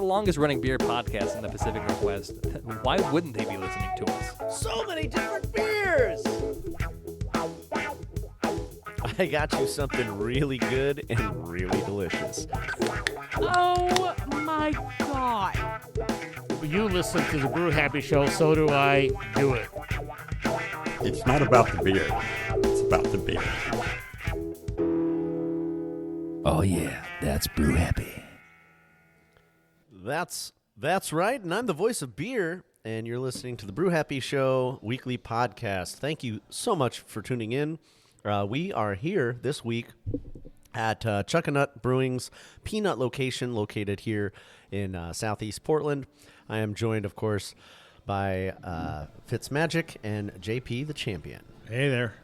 the longest-running beer podcast in the Pacific Northwest. Why wouldn't they be listening to us? So many different beers! I got you something really good and really delicious. Oh my God. You listen to the Brew Happy show, so do I. Do it. It's not about the beer. It's about the beer. Oh yeah, that's Brew Happy. That's right, and I'm the voice of beer, and you're listening to the Brew Happy Show weekly podcast. Thank you so much for tuning in. We are here this week at Chuckanut Brewing's P-Nut location located here in southeast Portland. I am joined, of course, by Fitzmagic and JP the Champion. Hey there.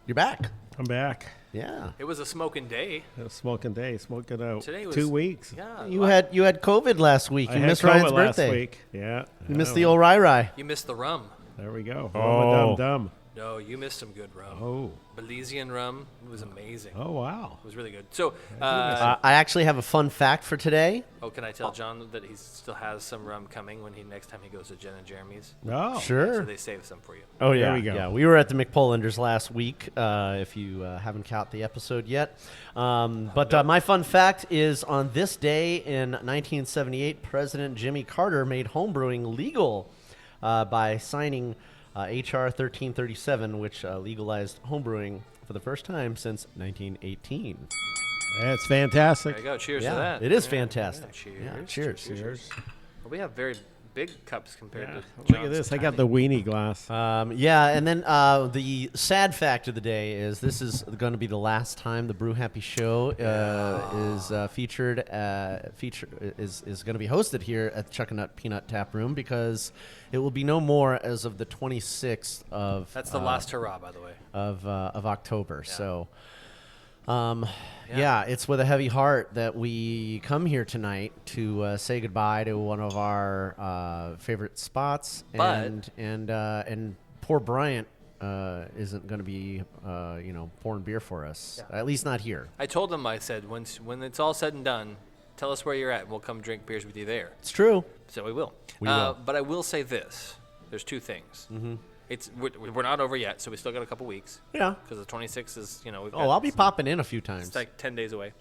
You're back. I'm back. Yeah. It was a smoking day. It was smoking day, smoking out. Today was 2 weeks. Yeah. You had COVID last week. I You had missed COVID Ryan's last birthday. week. Yeah. You missed the old Rai. You missed the rum. There we go. Oh. Dum. No, you missed some good rum. Oh. Belizean rum. It was amazing. Oh, wow. It was really good. So, I actually have a fun fact for today. can I tell John that he still has some rum coming when next time he goes to Jen and Jeremy's? Oh. Sure. So they saved some for you. Oh, yeah. There we go. Yeah, we were at the McPollanders last week, if you haven't caught the episode yet. But my fun fact is on this day in 1978, President Jimmy Carter made homebrewing legal by signing H.R. 1337, which legalized homebrewing for the first time since 1918. That's fantastic. There you go. Cheers to Yeah, that. it is Yeah, fantastic. cheers. Yeah, cheers. Cheers. Well, we have very big cups compared Yeah. to Look John's at this. I tiny. got the weenie glass. Yeah, and then the sad fact of the day is this is going to be the last time the Brew Happy Show is featured. Is going to be hosted here at the Chuckanut P-Nut Taproom because it will be no more as of the 26th of. That's the last hurrah, by the way. of October. Yeah. So, yeah, it's with a heavy heart that we come here tonight to say goodbye to one of our favorite spots, But- and poor Bryant isn't going to be pouring beer for us, at least not here. I told him, I said, when it's all said and done, tell us where you're at, and we'll come drink beers with you there. It's true. So we will. We will. But I will say this. There's two things. Mm-hmm. We're not over yet, so we still got a couple weeks. Yeah. Because the 26th is, we've got Oh, I'll be popping in a few times. It's like 10 days away,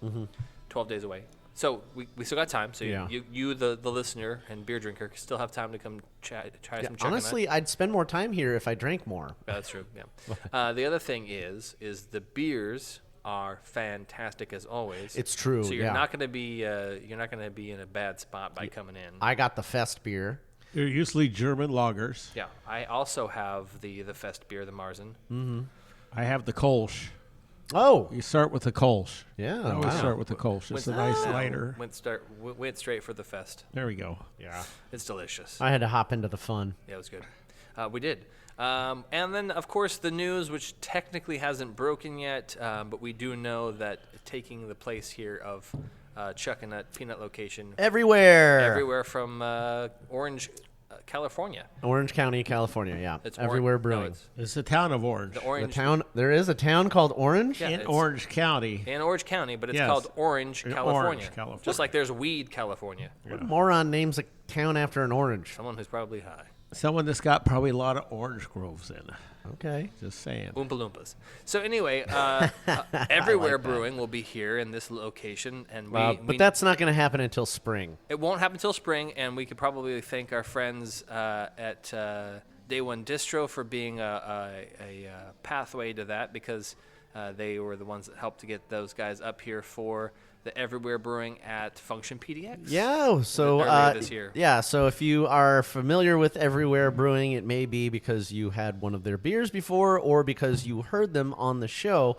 12 days away. So we still got time. So Yeah. you the listener and beer drinker, still have time to come try some Chuckanut. Honestly, I'd spend more time here if I drank more. Yeah, that's true. Yeah. The other thing is the beers are fantastic as always. It's true, So you're yeah. not going to be in a bad spot by coming in. I got the Fest beer. They're usually German lagers. Yeah. I also have the Fest beer, the Marzen. I have the Kolsch. Oh, You start with the Kolsch. Yeah, I always wow. start with the Kolsch. It's a nice lighter. Went straight for the Fest. There we go. Yeah. It's delicious. I had to hop into the fun. Yeah, it was good. We did. And then, of course, the news, which technically hasn't broken yet, but we do know that taking the place here of Chuckanut P-Nut location everywhere from Orange, California. Orange County, California. Yeah, It's everywhere Orange. No, brewing. It's the town of Orange. the The Orange town. There is a town called Orange. Yeah, in it's Orange County. in Orange County, but it's Yes. called Orange, In California. Orange, California. Just like there's Weed, California. What moron names a town after an orange? Someone who's probably high. Someone that's got probably a lot of orange groves in. Okay. Just saying. Oompa Loompas. So anyway, Everywhere Brewing will be here in this location, and But that's not going to happen until spring. it won't happen until spring, and we could probably thank our friends at Day One Distro for being a pathway to that, because they were the ones that helped to get those guys up here for the Everywhere Brewing at Function PDX. Yeah, so earlier this year. Yeah, so if you are familiar with Everywhere Brewing, it may be because you had one of their beers before, or because you heard them on the show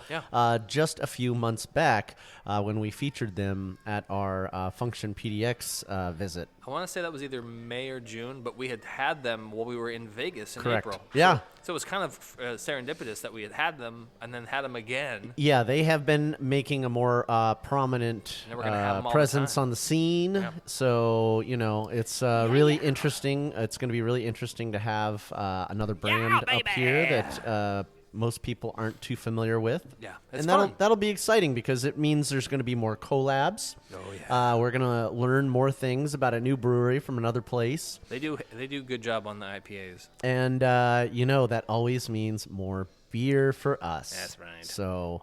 just a few months back when we featured them at our Function PDX visit. I want to say that was either May or June, but we had them while we were in Vegas in Correct. April. Yeah. So it was kind of serendipitous that we had them and then had them again. Yeah, they have been making a more prominent And we're gonna have 'em all the presence time. on the scene. Yeah. So, it's really interesting. It's going to be really interesting to have another brand up here that most people aren't too familiar with. Yeah, it's and fun. that'll be exciting because it means there's going to be more collabs. Oh yeah. We're going to learn more things about a new brewery from another place. They do a good job on the IPAs. And that always means more beer for us. That's right. So,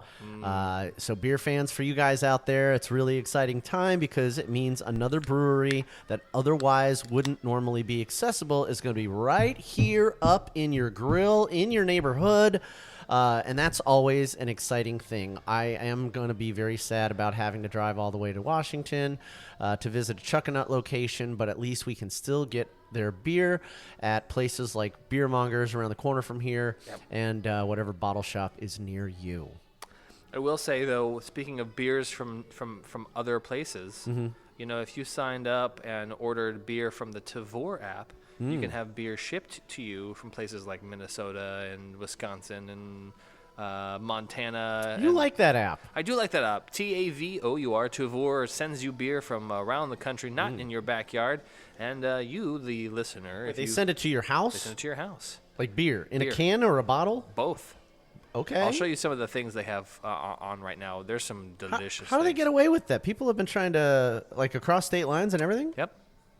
so beer fans, for you guys out there, it's really exciting time because it means another brewery that otherwise wouldn't normally be accessible is going to be right here up in your grill, in your neighborhood. And that's always an exciting thing. I am going to be very sad about having to drive all the way to Washington to visit a Chuckanut location, but at least we can still get their beer at places like Beer Mongers around the corner from here, and whatever bottle shop is near you. I will say, though, speaking of beers from other places, if you signed up and ordered beer from the Tavour app, you can have beer shipped to you from places like Minnesota and Wisconsin and Montana. You like that app? I do like that app. Tavour. Tavour sends you beer from around the country, not in your backyard. And you, the listener, if They you send it to your they house? send it to your house. Like beer? In Beer. a can or a bottle? Both. Okay. I'll show you some of the things they have on right now. There's some delicious. How do they things. get away with that? People have been trying to, like, across state lines and everything? Yep.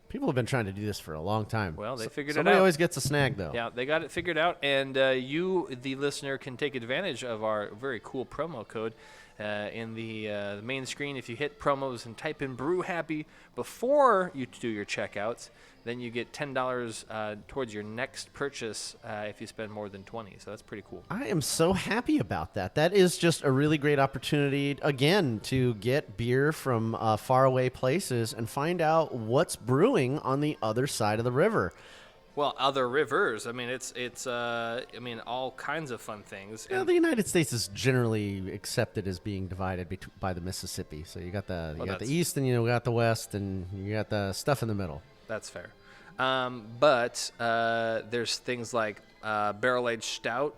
People have been trying to do this for a long time. Well, they figured it Somebody out. always gets a snag, though. Yeah, they got it figured out, and you, the listener, can take advantage of our very cool promo code in the main screen. If you hit promos and type in Brew Happy before you do your checkouts, then you get $10 towards your next purchase if you spend more than $20. So that's pretty cool. I am so happy about that. That is just a really great opportunity, again, to get beer from faraway places and find out what's brewing on the other side of the river. Well, other rivers. I mean, it's all kinds of fun things. You know, the United States is generally accepted as being divided by the Mississippi. So you got the that's- east, and you got the west, and you got the stuff in the middle. That's fair. But there's things like barrel-aged stout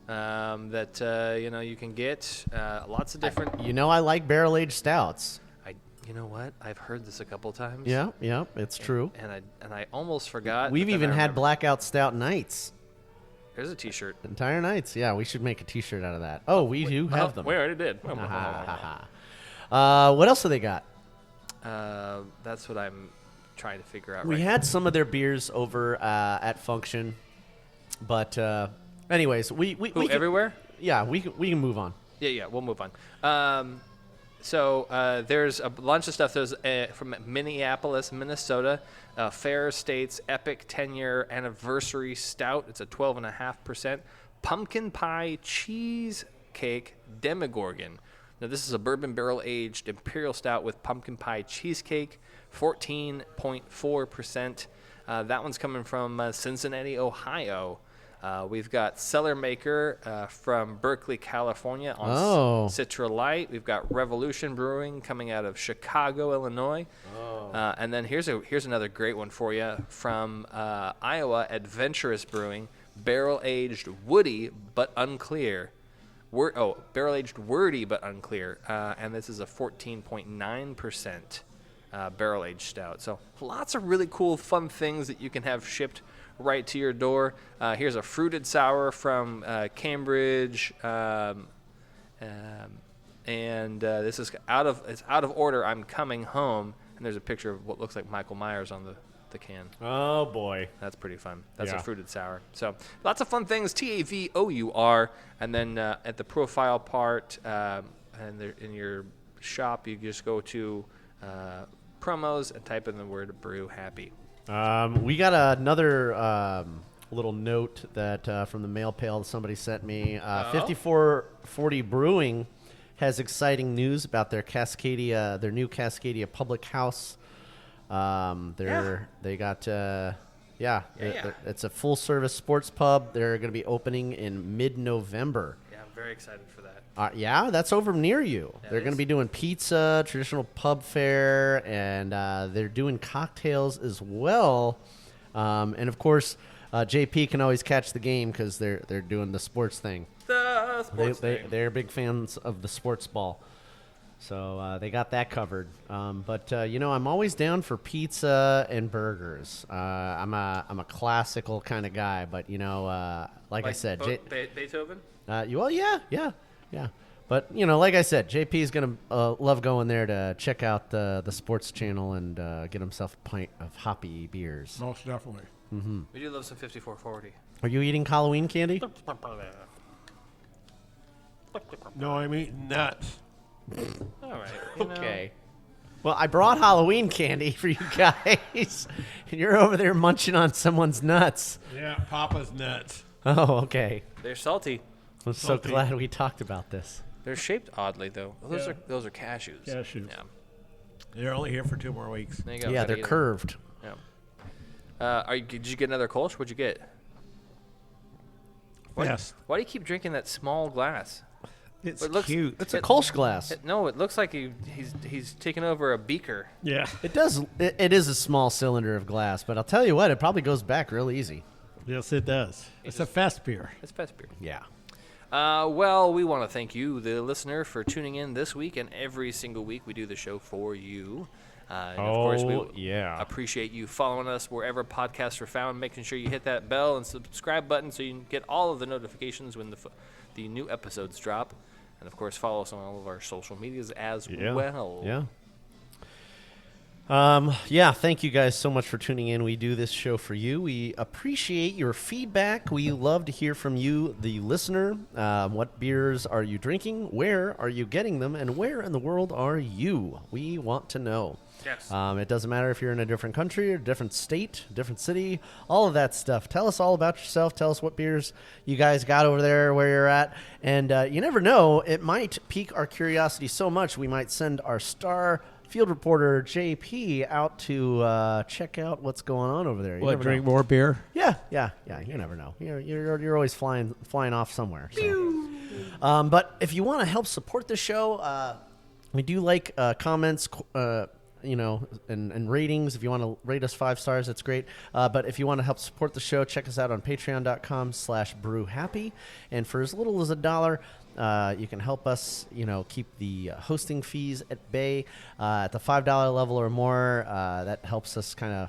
that you can get. Lots of different. I like barrel-aged stouts. You know what? I've heard this a couple times. Yeah, it's true. And I almost forgot. We've but then even I had remembered. blackout stout nights. There's a T-shirt. Entire nights. Yeah, we should make a T-shirt out of that. Oh, we do have them. We already did. What else do they got? That's what I'm trying to figure out. We right had some of their beers over at Function, but anyways, we can, everywhere? Yeah, we can move on. Yeah, we'll move on. So there's a bunch of stuff. There's from Minneapolis, Minnesota, Fair States Epic 10-year anniversary stout. It's a 12.5%. Pumpkin pie cheesecake demigorgon. Now, this is a bourbon barrel-aged imperial stout with pumpkin pie cheesecake, 14.4%. That one's coming from Cincinnati, Ohio. We've got Cellar Maker from Berkeley, California on Citra Light. We've got Revolution Brewing coming out of Chicago, Illinois. And then here's another great one for you from Iowa, Adventurous Brewing, barrel-aged woody but unclear. Barrel-aged wordy but unclear. And this is a 14.9% barrel-aged stout. So lots of really cool, fun things that you can have shipped right to your door. Here's a fruited sour from Cambridge, and this is out of order. I'm coming home, and there's a picture of what looks like Michael Myers on the can. Oh boy, That's pretty fun. That's Yeah. a fruited sour. So lots of fun things. Tavour, and then at the profile part, and in your shop, you just go to promos and type in the word Brew Happy. We got another little note that from the mail pail that somebody sent me. 5440 Brewing has exciting news about their Cascadia, their new Cascadia Public House. They got it's a full service sports pub. They're going to be opening in mid-November. Yeah, I'm very excited for that. Yeah, that's over near you. That They're going is. to be doing pizza, traditional pub fare, and they're doing cocktails as well. And of course, JP can always catch the game because they're doing the sports thing. The sports thing. They're big fans of the sports ball. So they got that covered. But I'm always down for pizza and burgers. I'm a classical kind of guy, but like I said, Beethoven. Yeah. But like I said, JP's gonna love going there to check out the sports channel and get himself a pint of hoppy beers. Most definitely. We do love some 5440. Are you eating Halloween candy? No, I'm eating nuts. All right. Okay. Well, I brought Halloween candy for you guys, and you're over there munching on someone's nuts. Yeah, Papa's nuts. Oh, okay. They're salty. I'm so Salty. glad we talked about this. They're shaped oddly though. Those Yeah. are cashews. Cashews. Yeah. They're only here for 2 more weeks. There you go. Yeah, Gotta they're eat 'em. curved. Yeah. Did you get another Kolsch? What'd you get? Yes. Why do you keep drinking that small glass? It's It looks- cute. It's a Kolsch glass. No, it looks like he's taking over a beaker. Yeah. It does. It is a small cylinder of glass, but I'll tell you what, it probably goes back real easy. Yes, it does. It's a fest beer. It's fest beer. Yeah. Well, we want to thank you, the listener, for tuning in this week and every single week we do the show for you. And of course, we yeah. appreciate you following us wherever podcasts are found, making sure you hit that bell and subscribe button so you can get all of the notifications when the new episodes drop. And, of course, follow us on all of our social medias as well. Yeah. Thank you guys so much for tuning in. We do this show for you. We appreciate your feedback. We love to hear from you, the listener. What beers are you drinking? Where are you getting them? And where in the world are you? We want to know. Yes. It doesn't matter if you're in a different country or different state, different city, all of that stuff. Tell us all about yourself. Tell us what beers you guys got over there, where you're at. And you never know, it might pique our curiosity so much we might send our star field reporter, JP, out to check out what's going on over there. You What, never drink know. more beer? Yeah. You never know. You're always flying off somewhere. So. But if you want to help support the show, we do like comments, and ratings. If you want to rate us 5 stars, that's great. But if you want to help support the show, check us out on patreon.com/Brew Happy. And for as little as $1, you can help us, keep the hosting fees at bay. At the $5 level or more, that helps us kind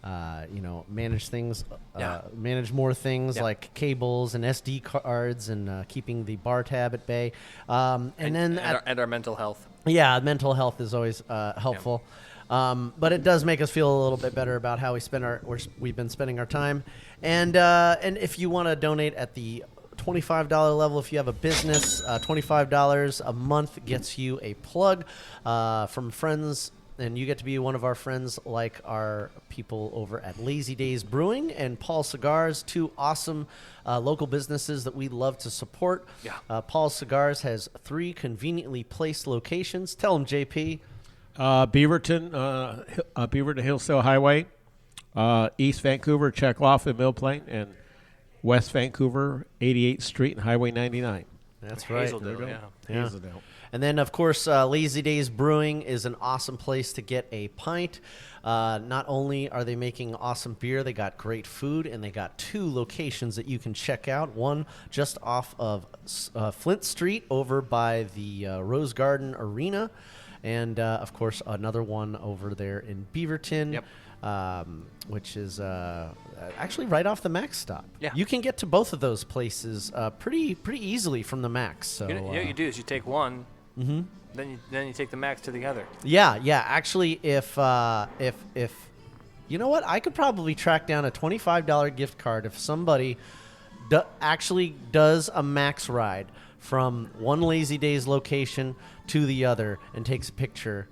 of, manage things, manage more things like cables and SD cards and keeping the bar tab at bay. And our mental health. Yeah, mental health is always helpful. But it does make us feel a little bit better about how we've been spending our time. And if you want to donate at the $25 level, if you have a business, $25 a month gets you a plug from friends, and you get to be one of our friends, like our people over at Lazy Days Brewing and Paul Cigars, 2 awesome local businesses that we love to support. Yeah. Paul Cigars has 3 conveniently placed locations. Tell them, JP. Beaverton, Beaverton Hillsdale Highway, East Vancouver, Checkloff and Mill Plain, and West Vancouver, 88th Street and Highway 99. That's right. Hazeldale, yeah. Yeah. Hazeldale. And then, of course, Lazy Days Brewing is an awesome place to get a pint. Not only are they making awesome beer, they got great food, and they got 2 locations that you can check out. One just off of Flint Street over by the Rose Garden Arena. And, of course, another one over there in Beaverton, which is actually right off the Max stop. Yeah. You can get to both of those places pretty easly from the Max. So, You know what you do is you take one, then you take the Max to the other. Yeah. Actually, if you know what, I could probably track down a $25 gift card if somebody actually does a Max ride from one Lazy Days location to the other and takes a picture.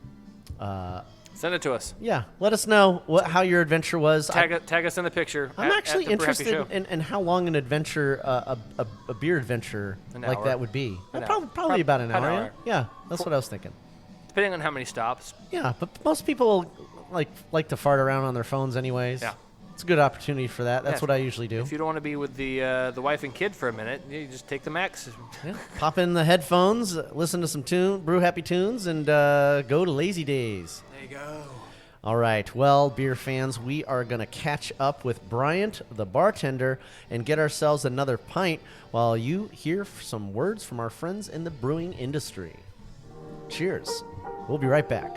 Send it to us. Yeah, let us know how your adventure was. Tag us in the picture. I'm at actually the Brew Happy interested Show. in how long an adventure, a beer adventure An like hour. that would be. An Probably, hour. probably about an An hour. hour. Yeah, that's what I was thinking. Depending on how many stops. Yeah, but most people like to fart around on their phones anyways. Yeah. It's a good opportunity for that. That's Yeah. what I usually do. If you don't want to be with the wife and kid for a minute, you just take the Max. Yeah. Pop in the headphones, listen to some Brew Happy tunes, and go to Lazy Days. There you go. All right. Well, beer fans, we are going to catch up with Bryant, the bartender, and get ourselves another pint while you hear some words from our friends in the brewing industry. Cheers. We'll be right back.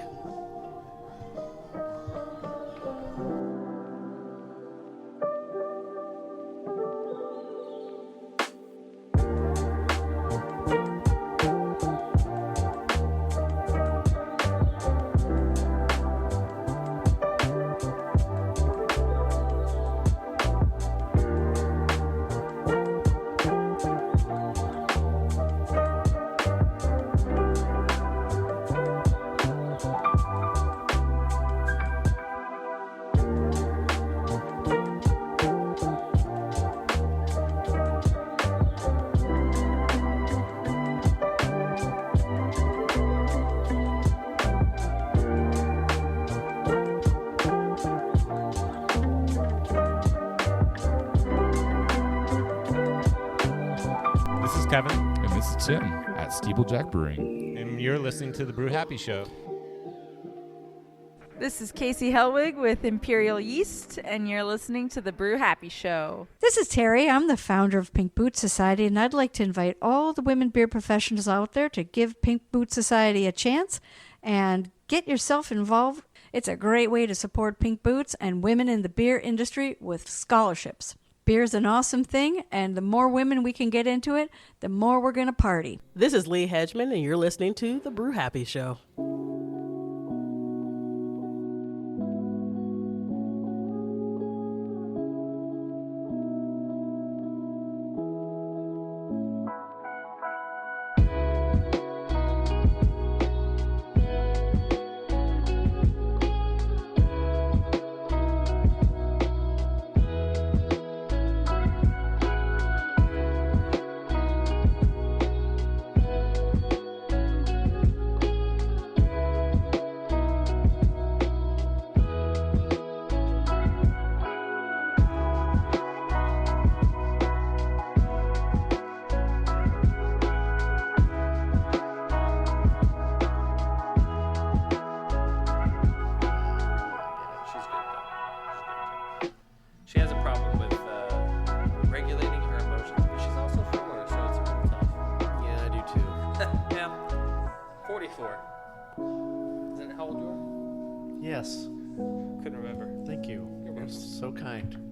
This is Kevin, And this is Tim at Steeplejack Brewing. and you're listening to the Brew Happy Show. This is Casey Helwig with Imperial Yeast, and you're listening to the Brew Happy Show. This is Terry. I'm the founder of Pink Boot Society, and I'd like to invite all the women beer professionals out there to give Pink Boot Society a chance and get yourself involved. It's a great way to support Pink Boots and women in the beer industry with scholarships. Beer's an awesome thing, and the more women we can get into it, the more we're going to party. This is Lee Hedgeman, and you're listening to The Brew Happy Show. She's good though. She has a problem with regulating her emotions, but she's also 4, so it's a little tough. Yeah, I do too. Yeah. 44. Isn't it how old you are? Yes. Couldn't remember. Thank you. You're You're welcome. so kind.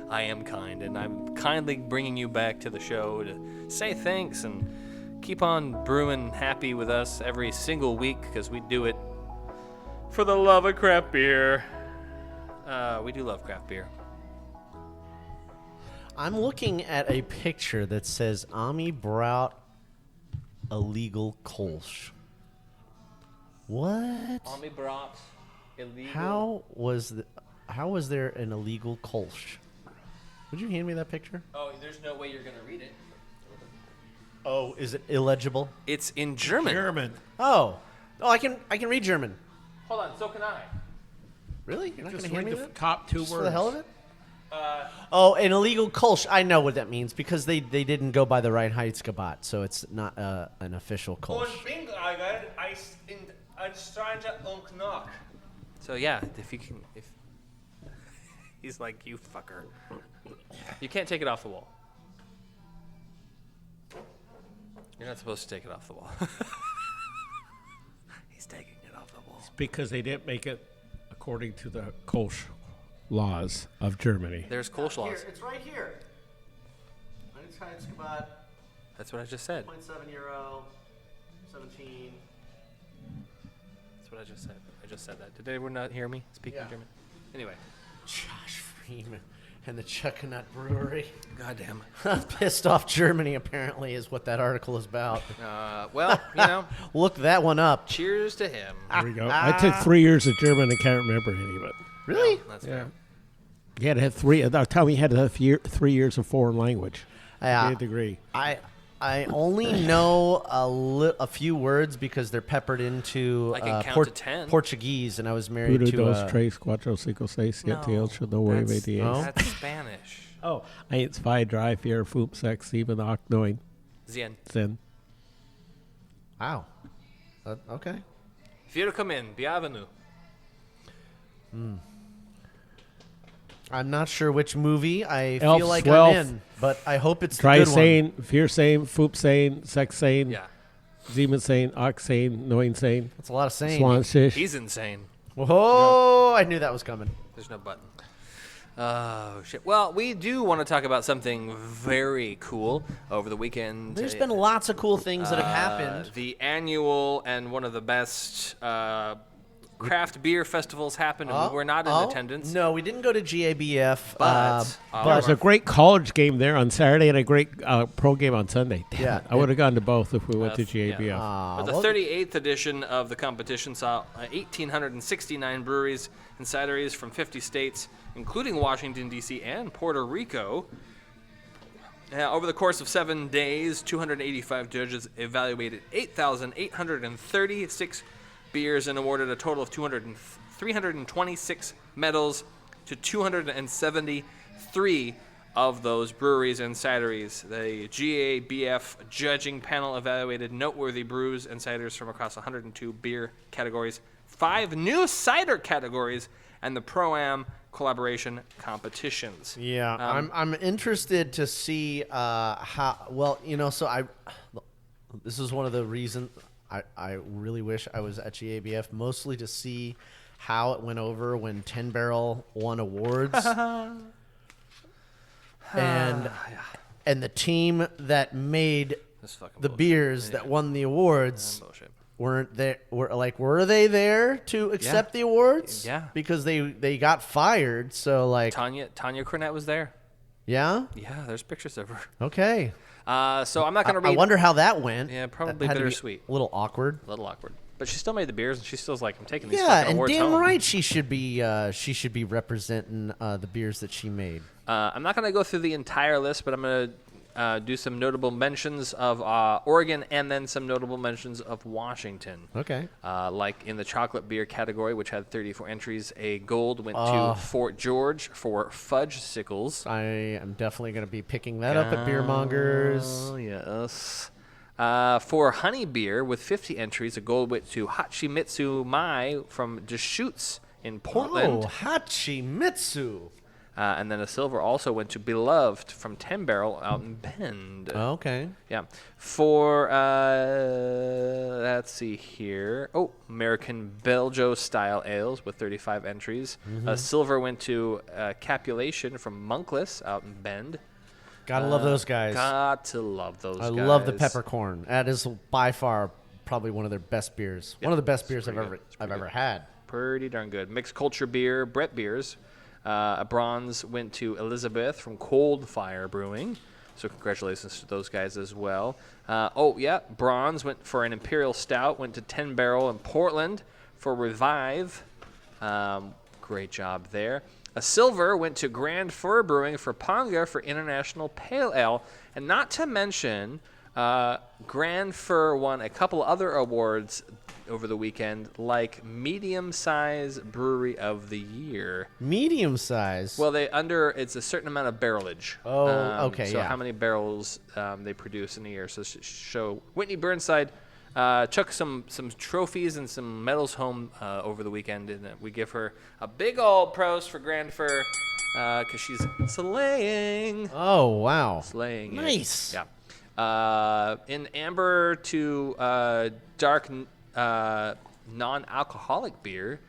I am kind, and I'm kindly bringing you back to the show to say thanks and keep on brewing happy with us every single week, because we do it for the love of craft beer. We do love craft beer. I'm looking at a picture that says Ami brought illegal Kolsch. What? Ami brought illegal. How was there an illegal Kolsch? Would you hand me that picture? Oh, there's no way you're gonna read it. Oh, is it illegible? It's in German. German. Oh, I can read German. Hold on, so can I. Really? You're not Just going to hand read me the that? top two Just words. for the hell of it? Oh, an illegal Kolsch. I know what that means because they didn't go by the Reinheitsgebot, so it's not an official Kolsch. So yeah, if he's like, you fucker, you can't take it off the wall. You're not supposed to take it off the wall. He's taking it off the wall. It's because they didn't make it according to the Kolsch laws of Germany. There's Kolsch laws. Here, it's right here. Reinheitsgebot, That's what I just said. 0.7 euro, 17. That's what I just said. I just said that. Did anyone not hear me speaking Yeah. German? Anyway. Josh Freeman and the Chuckanut Brewery. Goddamn. Pissed off Germany, apparently, is what that article is about. Well, you know. Look that one up. Cheers to him. There we go. I took 3 years of German and can't remember any of it. Really? That's Yeah. fair. You had to have 3. At that time, we had to have 3 years of foreign language. Yeah. Get a degree. I only know a few words because they're peppered into I can count to 10. Portuguese, and I was married Uno, to dos, tres, cuatro, cinco, seis, siete, ocho, nueve, that's, diez. No? that's Spanish. Oh, 1, 2, 3, 4, 5, 6, 7, 8, 9, Zien. 10. Wow. Okay. Willkommen, bienvenue. I'm not sure which movie I Elf, feel like Swelf, I'm in, but I hope it's the Try good one. saying, fear saying, foop saying, sex saying. Yeah. Zeman Sane, Oxane, Noin Sane. That's a lot of saying. Swan Shish. He's insane. Whoa! I knew that was coming. There's no button. Oh, shit. Well, we do want to talk about something very cool over the weekend. There's been lots of cool things that have happened. The annual and one of the best craft beer festivals happened, and we were not in attendance. No, we didn't go to GABF. But There was a great college game there on Saturday and a great pro game on Sunday. Damn Yeah. it. I would have gone to both if we went to GABF. Yeah. But the 38th edition of the competition saw 1,869 breweries and cideries from 50 states, including Washington, D.C. and Puerto Rico. Over the course of 7 days, 285 judges evaluated 8,836 beers and awarded a total of 326 medals to 273 of those breweries and cideries. The GABF judging panel evaluated noteworthy brews and ciders from across 102 beer categories, 5 new cider categories, and the Pro-Am collaboration competitions. Yeah, I'm interested to see how. Well, so this is one of the reasons I really wish I was at GABF, mostly to see how it went over when 10 Barrel won awards. And the team that made the beers that won the awards weren't there. Were they there to accept the awards? Yeah, because they got fired. So Tanya Cornett was there. Yeah. Yeah, there's pictures of her. Okay. So I'm not going to read. I wonder how that went. Yeah, probably Had to be bittersweet. A little awkward. But she still made the beers, and she still's like, I'm taking these Yeah, fucking and awards damn home. right she should be representing the beers that she made. I'm not going to go through the entire list, but I'm going to do some notable mentions of Oregon and then some notable mentions of Washington. Okay. Like in the chocolate beer category, which had 34 entries, a gold went to Fort George for Fudge Sickles. I am definitely going to be picking that up at Beer Mongers. Oh, yes. For honey beer with 50 entries, a gold went to Hachimitsu Mai from Deschutes in Portland. Oh, Hachimitsu. And then a silver also went to Beloved from 10 Barrel out in Bend. Oh, okay. Yeah. For, let's see here. Oh, American Belgio style ales with 35 entries. Mm-hmm. Silver went to Capulation from Monkless out in Bend. Gotta love those guys. Got to love those guys. I love the peppercorn. That is by far probably one of their best beers. Yep. One of the best beers I've ever had. Pretty darn good. Mixed culture beer, Brett Beers. A bronze went to Elizabeth from Cold Fire Brewing. So congratulations to those guys as well. Bronze went for an Imperial Stout, went to 10 Barrel in Portland for Revive. Great job there. A silver went to Grand Fir Brewing for Ponga for International Pale Ale. And not to mention, Grand Fir won a couple other awards over the weekend, like Medium Size Brewery of the Year. Medium size? Well, it's a certain amount of barrelage. Oh, okay, so yeah. how many barrels they produce in a year. So Whitney Burnside took some trophies and some medals home over the weekend, and we give her a big old pros for Grand Fir because she's slaying. Oh, wow. Slaying. Nice. Yeah. In amber to dark non-alcoholic beer,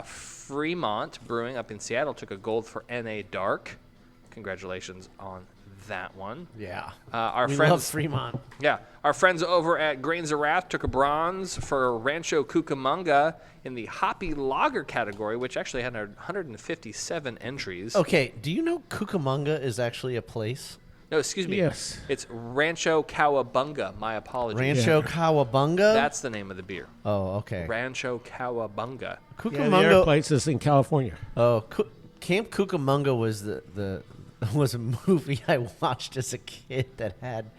Fremont Brewing up in Seattle took a gold for NA Dark. Congratulations on that one. Yeah. We friends love Fremont. Yeah. Our friends over at Grains of Wrath took a bronze for Rancho Cucamonga in the hoppy lager category, which actually had 157 entries. Okay. Do you know Cucamonga is actually a place? No, excuse me. Yes. It's Rancho Cowabunga. My apologies. Rancho Cowabunga? That's the name of the beer. Oh, okay. Rancho Cowabunga. Cucamonga. There are places in California. Oh, Camp Cucamonga was was a movie I watched as a kid that had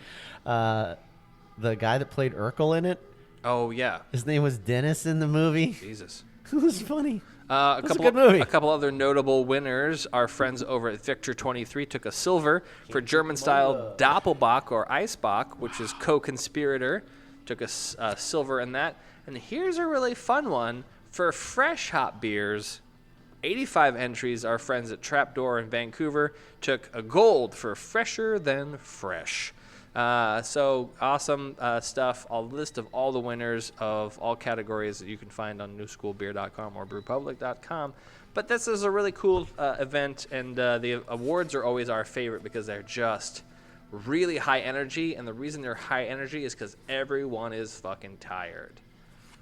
the guy that played Urkel in it. Oh, yeah. His name was Dennis in the movie. Jesus. It was funny. A couple other notable winners. Our friends over at Victor 23 took a silver for German-style Doppelbock or Eisbock, which is co-conspirator. Took a silver in that. And here's a really fun one for fresh hop beers. 85 entries. Our friends at Trapdoor in Vancouver took a gold for Fresher Than Fresh. So awesome stuff. A list of all the winners of all categories that you can find on newschoolbeer.com or brewpublic.com. But this is a really cool event, and the awards are always our favorite because they're just really high energy. And the reason they're high energy is because everyone is fucking tired.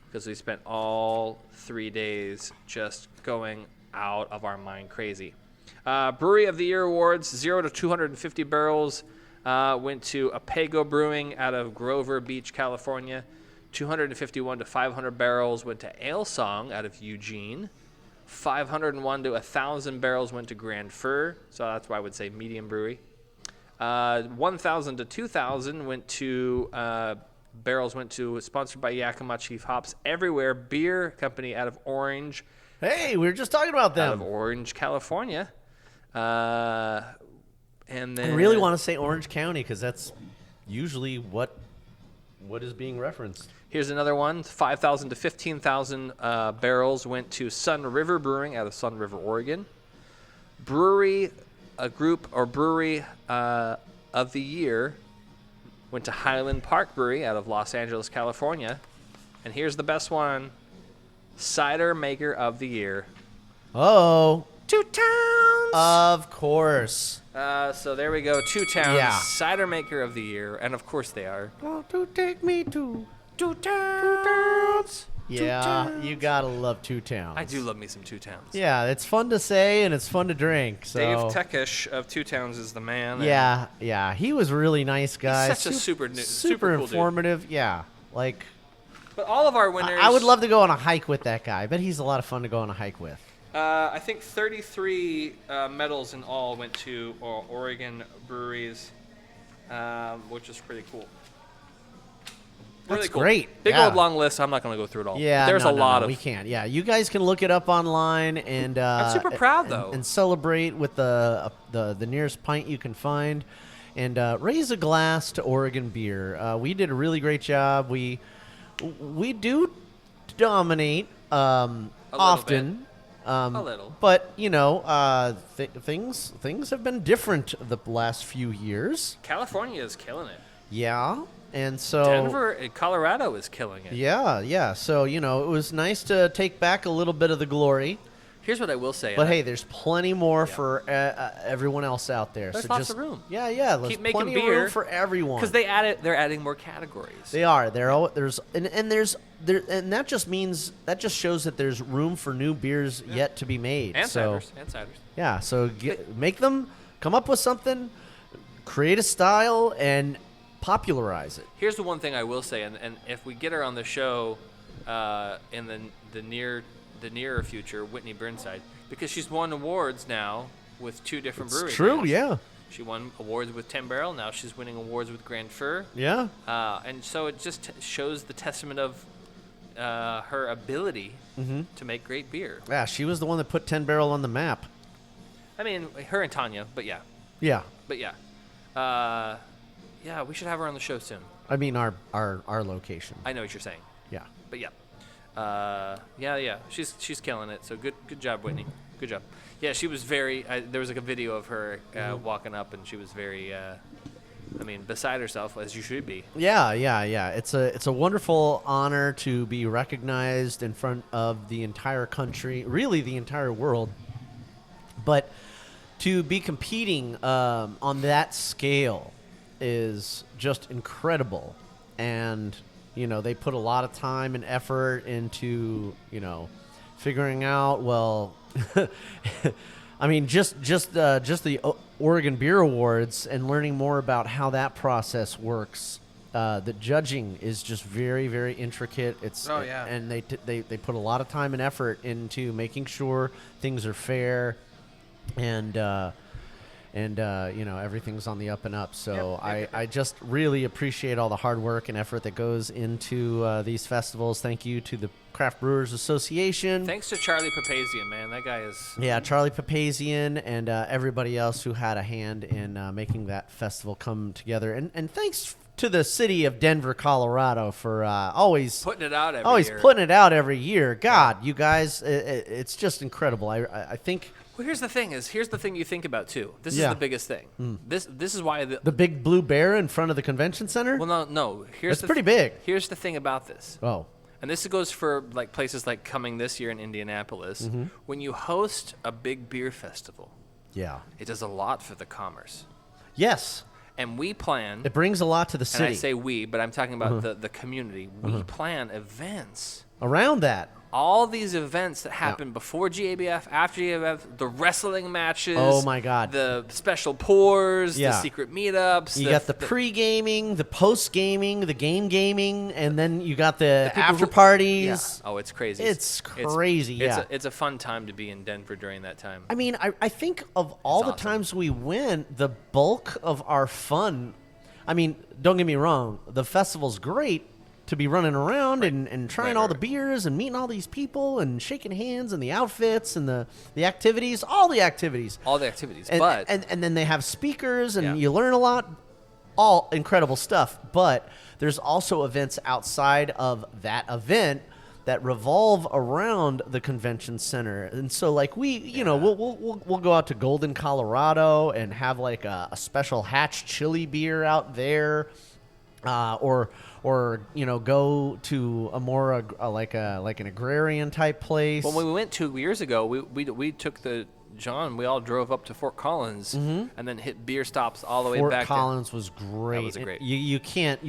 Because we spent all 3 days just going out of our mind crazy. Brewery of the Year Awards, 0 to 250 barrels. Went to Apego Brewing out of Grover Beach, California. 251 to 500 barrels went to Ale Song out of Eugene. 501 to 1,000 barrels went to Grand Fur, so that's why I would say medium brewery. 1,000 to 2,000 went to barrels went to sponsored by Yakima Chief Hops Everywhere Beer Company out of Orange. Hey, we were just talking about them. Out of Orange, California. And then I really want to say Orange County because that's usually what is being referenced. Here's another one. 5,000 to 15,000 barrels went to Sun River Brewing out of Sun River, Oregon. Brewery of the Year went to Highland Park Brewery out of Los Angeles, California. And here's the best one. Cider Maker of the Year. Oh. 2 Towns. Of course. So there we go. 2 Towns. Yeah. Cider Maker of the Year. And of course they are. Want to take me to 2 Towns. Yeah, you gotta love 2 Towns. I do love me some 2 Towns. Yeah, it's fun to say and it's fun to drink. So. Dave Tekish of 2 Towns is the man. Yeah, he was a really nice guy. He's such a super cool informative. Dude. Yeah, like. But all of our winners. I would love to go on a hike with that guy. I bet he's a lot of fun to go on a hike with. I think 33 medals in all went to Oregon breweries, which is pretty cool. Really That's cool. great. Big Yeah. old long list. I'm not going to go through it all. Yeah, There's no, a lot of. We can't. Yeah, you guys can look it up online and. I'm super proud though. And celebrate with the nearest pint you can find, and raise a glass to Oregon beer. We did a really great job. We do dominate often. A little. But things have been different the last few years. California is killing it. Yeah. And so Denver, Colorado is killing it. Yeah. So, it was nice to take back a little bit of the glory. Here's what I will say. But hey, there's plenty more for everyone else out there. There's so lots of room. Yeah. There's Keep making plenty of beer room for everyone. Because they're adding more categories. They are. And that just shows that there's room for new beers yet to be made. And so, ciders. Yeah. So make them, come up with something, create a style, and popularize it. Here's the one thing I will say, and if we get her on the show in the nearer future, Whitney Burnside, because she's won awards now with 2 different breweries. True, brands. yeah. She won awards with 10 Barrel. Now she's winning awards with Grand Fur. Yeah. And so it just shows the testament of her ability to make great beer. Yeah, she was the one that put 10 Barrel on the map. I mean, her and Tanya, but yeah. Yeah. But yeah. Yeah, we should have her on the show soon. I mean, our location. I know what you're saying. Yeah. But yeah. Yeah. She's killing it. So good job, Whitney. Good job. Yeah, she was very. There was like a video of her walking up, and she was very. Beside herself, as you should be. Yeah. It's a wonderful honor to be recognized in front of the entire country, really the entire world. But to be competing on that scale is just incredible, and they put a lot of time and effort into figuring out I mean just the Oregon Beer Awards and learning more about how that process works. The judging is just very, very intricate. And they put a lot of time and effort into making sure things are fair and everything's on the up and up. So I just really appreciate all the hard work and effort that goes into these festivals. Thank you to the Craft Brewers Association. Thanks to Charlie Papazian, man. That guy is... Yeah, Charlie Papazian and everybody else who had a hand in making that festival come together. And thanks to the city of Denver, Colorado for always... putting it out every year. Putting it out every year. God, you guys, it's just incredible. I think... Well, here's the thing you think about too. This is Yeah. the biggest thing. This is why The big blue bear in front of the convention center? well no It's pretty big. Here's the thing about this. Oh. And this goes for like places like coming this year in Indianapolis. Mm-hmm. When you host a big beer festival, Yeah. it does a lot for the commerce. Yes. And we plan, It brings a lot to the and city. I say we, but I'm talking about the community. We plan events. Around that. All these events that happen before GABF, after GABF, the wrestling matches. Oh, my God. The special pours, the Yeah. secret meetups. You got the pre-gaming, the post-gaming, the game gaming, and then you got the people after who- parties. Yeah. Oh, it's crazy. It's crazy, yeah. It's a fun time to be in Denver during that time. I mean, I think of all the awesome. times we went, the bulk of our fun, I mean, don't get me wrong, the festival's great to be running around and trying all the beers and meeting all these people and shaking hands and the outfits and the activities, all the activities. All the activities, And, but and then they have speakers and Yeah. you learn a lot, all incredible stuff. But there's also events outside of that event that revolve around the convention center. And so like we'll go out to Golden, Colorado and have like a special Hatch chili beer out there. Or go to a more like an agrarian type place. when we went 2 years ago, we took we all drove up to Fort Collins and then hit beer stops all the way Fort back. Collins was great. That was great. You can't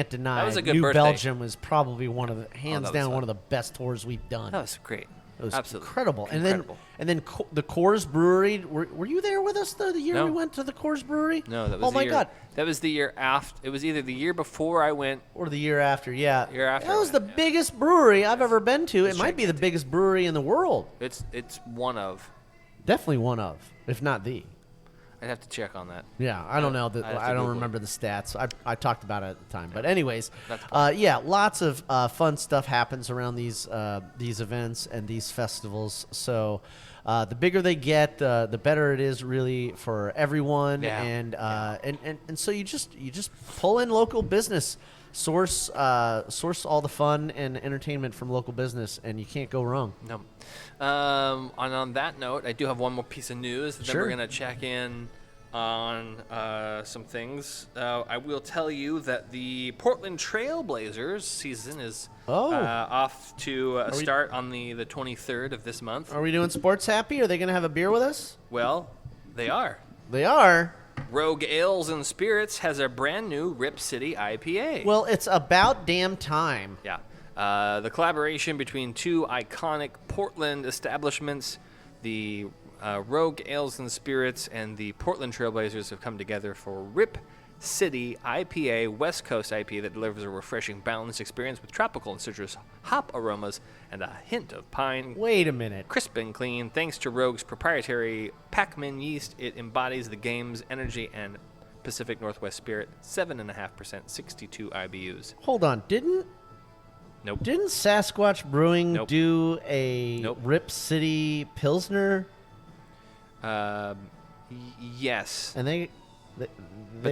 deny. That was a good New birthday. Belgium was probably one of the that was down fun. one of the best tours we've done. That was great. It was Absolutely incredible. Incredible. And then the Coors Brewery. Were you there with us the year No. we went to the Coors Brewery? No, that was Oh the my year, God. That was the year after. It was either the year before I went. Or the year after, yeah. Year after That I was the went, yeah. biggest brewery I've ever been to. It might be the biggest brewery in the world. It's one of. Definitely one of, if not the. I'd have to check on that. Yeah, I don't know. I'd have to I don't Google it. remember the stats. I talked about it at the time. But anyways, That's fine. yeah, lots of fun stuff happens around these events and these festivals. So the bigger they get, the better it is really for everyone. Yeah. And so you just pull in local business, source all the fun and entertainment from local business, and you can't go wrong. No. And on that note, I do have one more piece of news. Then Sure. we're going to check in on some things. I will tell you that the Portland Trail Blazers season is off to start on the 23rd of this month. Are we doing Sports Happy? Are they going to have a beer with us? Well, they are. They are. Rogue Ales and Spirits has a brand new Rip City IPA. Well, it's about damn time. Yeah. The collaboration between two iconic Portland establishments, the Rogue Ales and Spirits and the Portland Trailblazers, have come together for Rip City IPA, West Coast IPA that delivers a refreshing, balanced experience with tropical and citrus hop aromas and a hint of pine. Wait a minute. Crisp and clean. Thanks to Rogue's proprietary Pac-Man yeast, it embodies the game's energy and Pacific Northwest spirit. 7.5%, 62 IBUs. Hold on. Didn't Sasquatch Brewing do a Rip City Pilsner? Yes. And but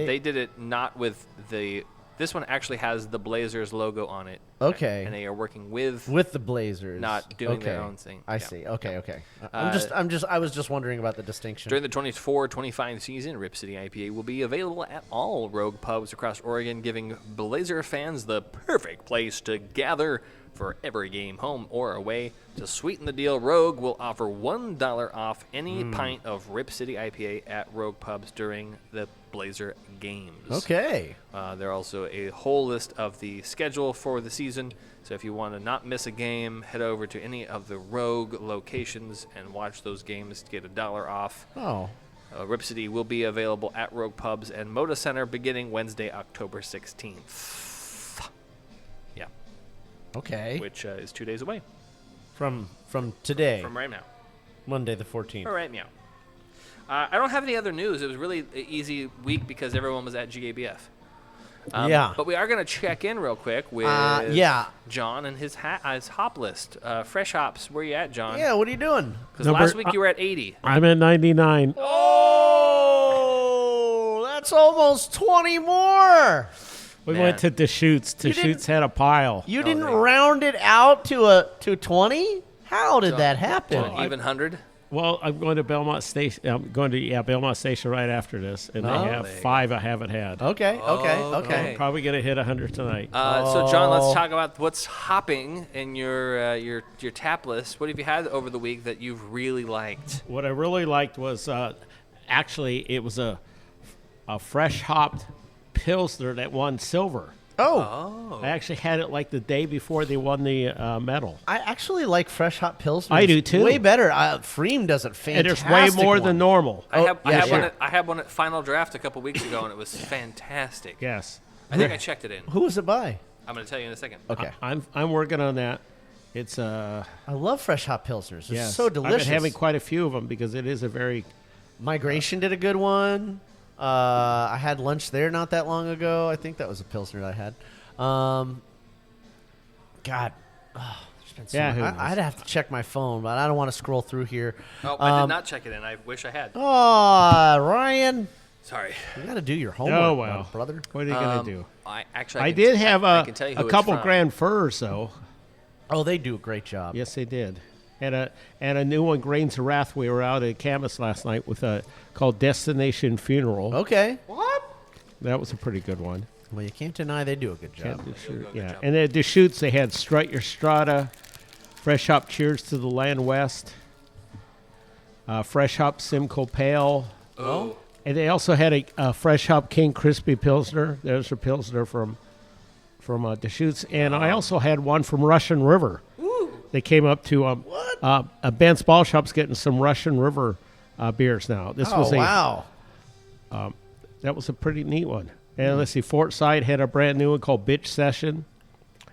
they did it not with the. This one actually has the Blazers logo on it. Okay. And they are working with the Blazers, not doing their own thing. I see. Okay. I was just wondering about the distinction. During the 24-25 season, Rip City IPA will be available at all Rogue pubs across Oregon, giving Blazer fans the perfect place to gather for every game, home or away. To sweeten the deal, Rogue will offer $1 off any pint of Rip City IPA at Rogue pubs during the Blazer games. Okay. There are also a whole list of the schedule for the season. So if you want to not miss a game, head over to any of the Rogue locations and watch those games to get $1 off. Oh. Rip City will be available at Rogue Pubs and Moda Center beginning Wednesday, October 16th. Yeah. Okay. Which is 2 days away. From today. From right now. Monday the 14th. All right now. I don't have any other news. It was really an easy week because everyone was at GABF. Yeah. But we are going to check in real quick with John and his hop list. Fresh hops, where you at, John? Yeah, what are you doing? Because last week you were at 80. I'm at 99. Oh, that's almost 20 more. We went to Deschutes. Deschutes had a pile. You didn't round it out to 20? How did that happen? To an even 100? Well, I'm going to Belmont Station. I'm going to Belmont Station right after this, and they have 5 I haven't had. Okay. I'm probably going to hit 100 tonight. So John, let's talk about what's hopping in your tap list. What have you had over the week that you've really liked? What I really liked was actually it was a fresh hopped Pilsner that won silver. Oh. I actually had it like the day before they won the medal. I actually like fresh hot pilsners. I do too. Way better. Freem does it fantastic. And there's way more than normal. I had one at Final Draft a couple weeks ago, and it was fantastic. Yes. I think I checked it in. Who was it by? I'm going to tell you in a second. Okay. I'm working on that. It's I love fresh hot pilsners. They're yes. so delicious. I've been having quite a few of them because it is a very Migration did a good one. I had lunch there not that long ago. I think that was a pilsner that I had. God, there's been so much. I'd have to check my phone, but I don't want to scroll through here. Oh, I did not check it in. I wish I had. Oh, Ryan. Sorry. You got to do your homework, brother. What are you going to do? I did have I can tell you a couple Grand Furs, though. Oh, they do a great job. Yes, they did. And a new one, Grains of Wrath. We were out at Camas last night with called Destination Funeral. Okay. What? That was a pretty good one. Well, you can't deny they do a good job. Yeah, and at Deschutes they had Strut Your Strata, Fresh Hop Cheers to the Land West, Fresh Hop Simcoe Pale. Oh. And they also had a Fresh Hop King Crispy Pilsner. There's a Pilsner from Deschutes. And I also had one from Russian River. Ooh. They came up to Ben's Ball Shop's getting some Russian River beers now. This was wow. That was a pretty neat one. And let's see, Fort Side had a brand new one called Bitch Session.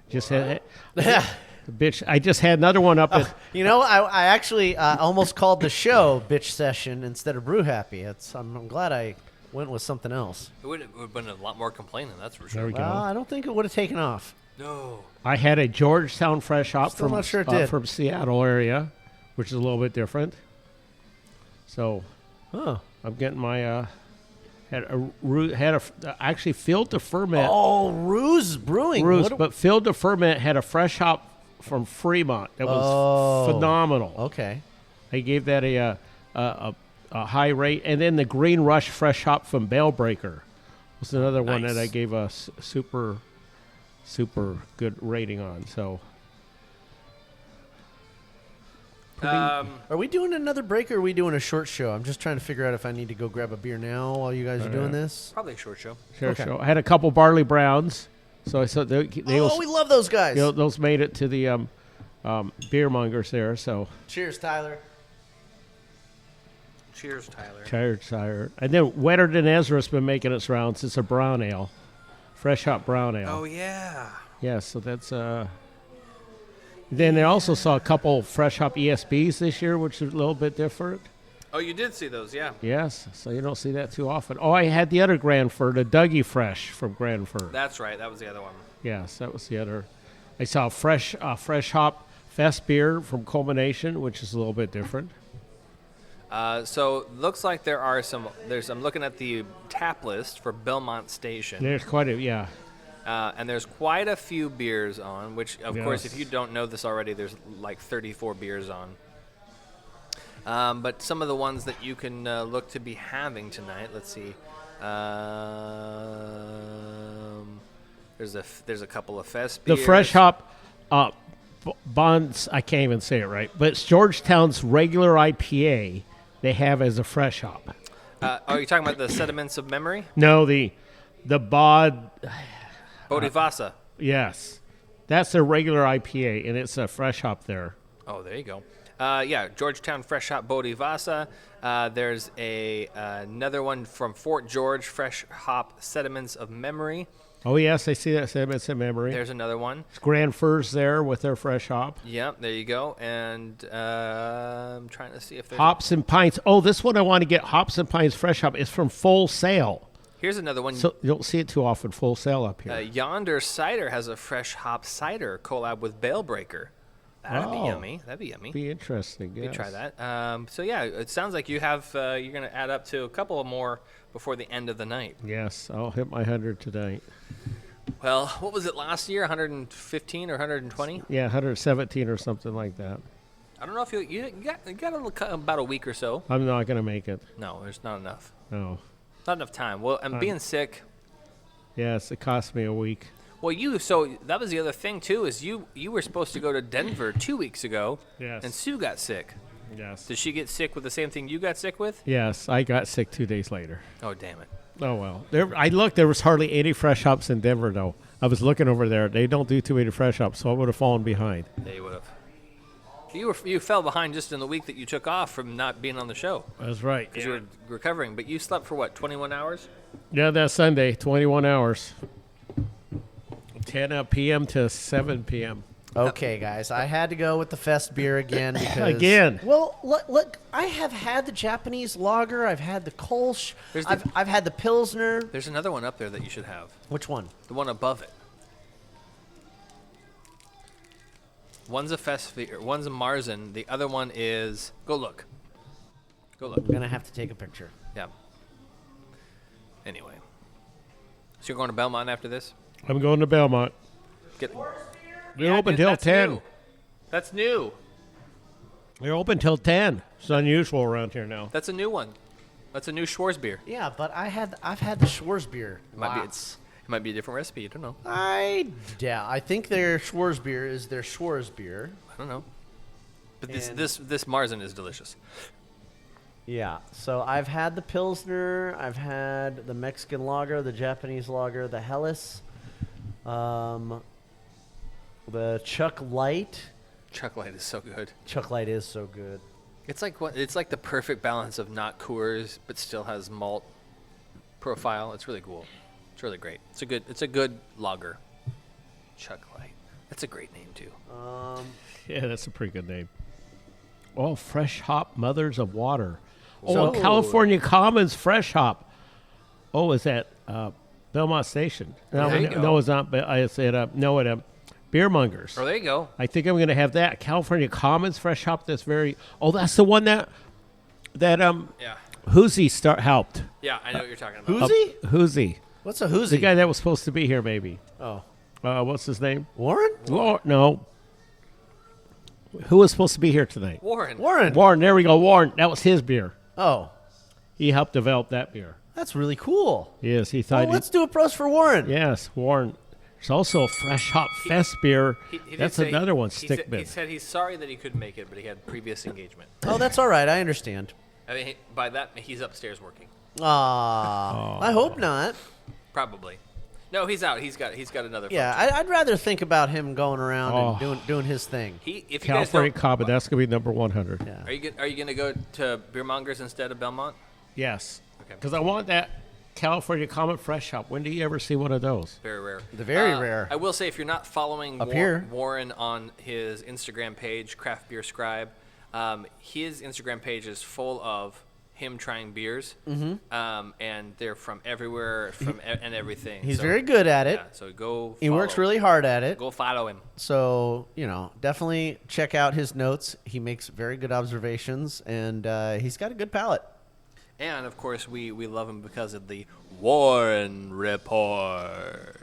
Bitch. I just had another one up. I actually almost called the show Bitch Session instead of Brew Happy. I'm glad I went with something else. It would have been a lot more complaining, that's for sure. There we go. I don't think it would have taken off. No. I had a Georgetown Fresh Hop Still not sure it did. from Seattle area, which is a little bit different. So, I'm getting my actually Field to Ferment. Oh, Ruse Brewing. But Field to Ferment had a fresh hop from Fremont that was phenomenal. Okay. I gave that a high rate, and then the Green Rush fresh hop from Bellbreaker was another one that I gave a super good rating on. So. Are we doing another break or are we doing a short show? I'm just trying to figure out if I need to go grab a beer now while you guys are doing this. Probably a short show. Show. I had a couple Barley Browns. So I said we love those guys. Those made it to the beer mongers there. So cheers, Tyler. Cheers, Tyler. Cheers, Tyler. And then Wetter Than Ezra's been making its rounds. It's a brown ale, fresh hop brown ale. Oh yeah. Yeah. So that's Then they also saw a couple fresh hop ESBs this year, which is a little bit different. Oh, you did see those, yeah. Yes, so you don't see that too often. Oh, I had the other Grand Fur, the Dougie Fresh from Grand Fur. That's right, that was the other one. Yes, that was the other. I saw fresh hop Fest beer from Culmination, which is a little bit different. So looks like I'm looking at the tap list for Belmont Station. There's quite a, and there's quite a few beers on, which, of course, if you don't know this already, there's like 34 beers on. But some of the ones that you can look to be having tonight, let's see. There's a couple of Fest beers. The fresh hop Bonds, I can't even say it right, but it's Georgetown's regular IPA they have as a fresh hop. Are you talking about the Sediments of Memory? No, the Bod... Bodhivasa. Yes. That's their regular IPA, and it's a fresh hop there. Oh, there you go. Georgetown Fresh Hop Bodhivasa. There's another one from Fort George, Fresh Hop Sediments of Memory. Oh, yes, I see that, Sediments of Memory. There's another one. It's Grand Furs there with their fresh hop. Yep, there you go. And I'm trying to see if there's... Hops and Pints. Oh, this one I want to get, Hops and Pints Fresh Hop, is from Full Sail. Here's another one. So you don't see it too often, Full Sail up here. Yonder Cider has a fresh hop cider collab with Bellbreaker. That'd be yummy. That'd be yummy. Be interesting. Yes. You try that. So yeah, it sounds like you have. You're going to add up to a couple more before the end of the night. Yes, I'll hit my 100 tonight. Well, what was it last year? 115 or 120? Yeah, 117 or something like that. I don't know if you got about a week or so. I'm not going to make it. No, there's not enough. No. Not enough time. Well, I'm being sick. Yes, it cost me a week. Well, so that was the other thing, too, is you were supposed to go to Denver 2 weeks ago. Yes. And Sue got sick. Yes. Did she get sick with the same thing you got sick with? Yes, I got sick 2 days later. Oh, damn it. Oh, well. I looked. There was hardly any fresh hops in Denver, though. I was looking over there. They don't do too many fresh hops, so I would have fallen behind. Yeah, you would have. You fell behind just in the week that you took off from not being on the show. That's right. Because you were recovering. But you slept for, 21 hours? Yeah, that Sunday, 21 hours. 10 p.m. to 7 p.m. Okay, guys, I had to go with the Fest beer again because Again. Well, look, I have had the Japanese lager. I've had the Kolsch. I've had the Pilsner. There's another one up there that you should have. Which one? The one above it. One's a Fest beer. One's a Marzen. The other one is. Go look. I'm gonna have to take a picture. Yeah. Anyway, so you're going to Belmont after this? I'm going to Belmont. They're open till 10. New. That's new. They're open till 10. It's unusual around here now. That's a new one. That's a new Schwarz beer. Yeah, but I've had the Schwarz beer. It might be a different recipe. You don't know. I think their Schwarz beer is their Schwarz beer. I don't know. But this Marzen is delicious. Yeah. So I've had the Pilsner. I've had the Mexican lager, the Japanese lager, the Helles, the Chuck Light. Chuck Light is so good. Chuck Light is so good. It's like the perfect balance of not Coors but still has malt profile. It's really cool. It's really great. It's a good lager. Chuck Light. That's a great name too. Yeah, that's a pretty good name. Oh, fresh hop mothers of water. So- California Commons fresh hop. Oh, is that Belmont Station? No, There you go. no, it's not. But I said at Beer Mongers. Oh, there you go. I think I'm going to have that California Commons fresh hop. That's very. Oh, that's the one that Yeah. Hoosie helped. Yeah, I know what you're talking about. Hoosie? Hoosie. What's a Hoosie? The guy that was supposed to be here, maybe. Oh. What's his name? Warren? No. Who was supposed to be here tonight? Warren. There we go. Warren. That was his beer. Oh. He helped develop that beer. That's really cool. Yes, he thought. Let's do a pros for Warren. Yes, Warren. There's also a fresh hop fest beer. He That's did say- another one. He Stick bit. said he's sorry that he couldn't make it, but he had previous engagement. Oh, that's all right. I understand. I mean, by that he's upstairs working. I hope not. Probably. No, he's out. He's got another. Yeah, function. I'd rather think about him going around and doing his thing. If you guys California don't, Cobb, that's going to be number 100. Yeah. Are you gonna go to Beer Mongers instead of Belmont? Yes. Okay. Because I want that California Common fresh hop. When do you ever see one of those? Very rare. The very rare. I will say, if you're not following Up here. Warren on his Instagram page, Craft Beer Scribe, his Instagram page is full of him trying beers, and they're from everywhere, and everything. He's So, very good at it. Yeah, so go. He works follow. really hard at it. Go follow him. So, definitely check out his notes. He makes very good observations, and he's got a good palate. And of course, we love him because of the Warren Report.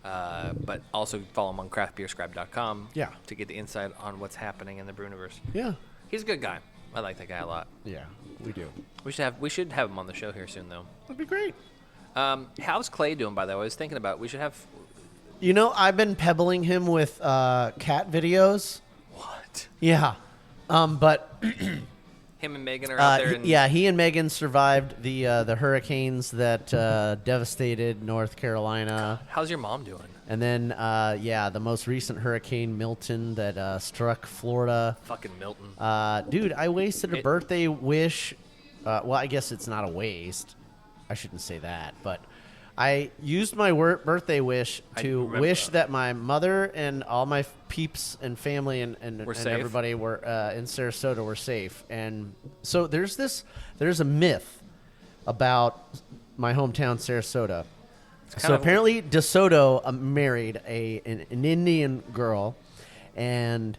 But also follow him on craftbeerscribe.com. Yeah. To get the insight on what's happening in the Brew-universe. Yeah. He's a good guy. I like that guy a lot. Yeah, we do. We should have him on the show here soon, though. That'd be great. How's Clay doing, by the way? I was thinking about we should have. I've been pebbling him with cat videos. What? Yeah. But Him and Megan are out there. he and Megan survived the hurricanes that devastated North Carolina. How's your mom doing? And then, the most recent hurricane, Milton, that struck Florida. Fucking Milton. Dude, I wasted a birthday wish. Well, I guess it's not a waste. I shouldn't say that. But I used my birthday wish to wish that my mother and all my peeps and family and everybody were in Sarasota were safe. And so there's a myth about my hometown, Sarasota. So apparently DeSoto married an Indian girl, and